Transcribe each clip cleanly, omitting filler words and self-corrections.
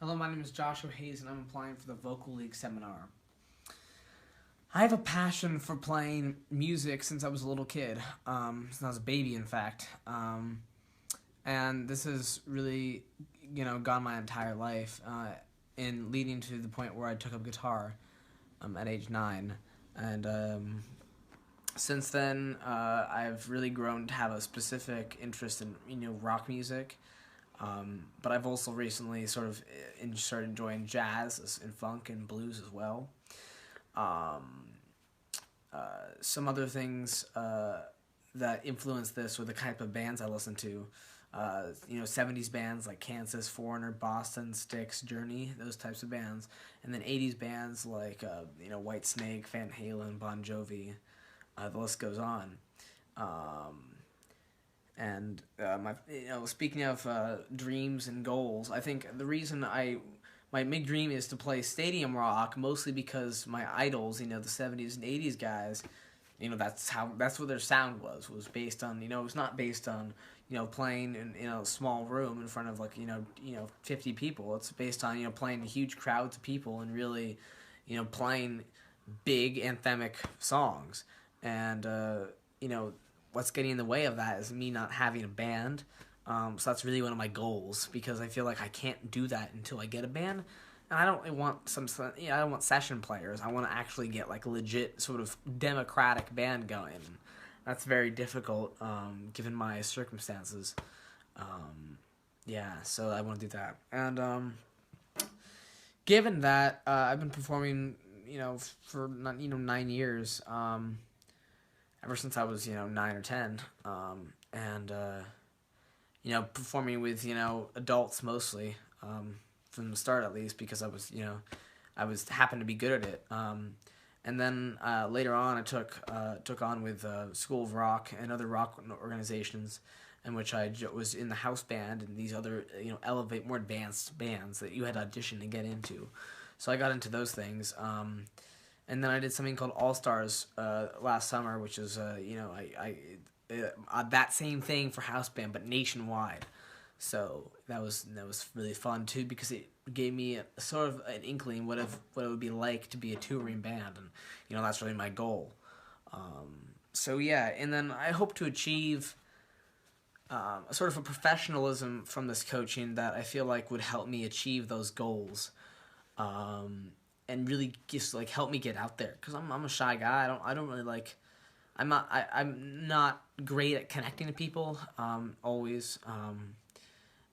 Hello, my name is Joshua Hayes, and I'm applying for the Vocal League seminar. I have a passion for playing music since I was a little kid, since I was a baby, in fact. And this has really, gone my entire life, in leading to the point where I took up guitar at age 9. And since then, I've really grown to have a specific interest in, rock music. But I've also recently started enjoying jazz and funk and blues as well. Some other things that influence this were the type of bands I listen to. 70s bands like Kansas, Foreigner, Boston, Styx, Journey, those types of bands. And then 80s bands like, Whitesnake, Van Halen, Bon Jovi. The list goes on. Speaking of dreams and goals, I think the reason my big dream is to play stadium rock, mostly because my idols, the 70s and 80s guys, that's what their sound was based on, it was not based on, playing in a small room in front of 50 people. It's based on, playing huge crowds of people and really, playing big anthemic songs. And, what's getting in the way of that is me not having a band. So that's really one of my goals, because I feel like I can't do that until I get a band. And I don't really want I don't want session players. I want to actually get a legit sort of democratic band going. That's very difficult, given my circumstances. So I want to do that. And given that, I've been performing, for 9 years. Ever since I was, 9 or 10, performing with, adults mostly, from the start at least, because I happened to be good at it. And then later on, I took on with School of Rock and other rock organizations, in which I was in the house band and these other, elevate more advanced bands that you had to audition to get into. So I got into those things. And then I did something called All Stars last summer, which is that same thing for house band, but nationwide. So that was really fun too, because it gave me a sort of an inkling what it would be like to be a touring band, and that's really my goal. And then I hope to achieve a sort of a professionalism from this coaching that I feel like would help me achieve those goals. And really just help me get out there, because I'm a shy guy. I don't really I'm not great at connecting to people always.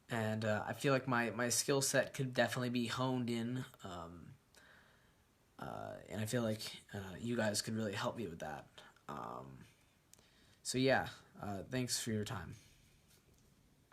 And I feel like my skill set could definitely be honed in. And I feel like you guys could really help me with that. Thanks for your time.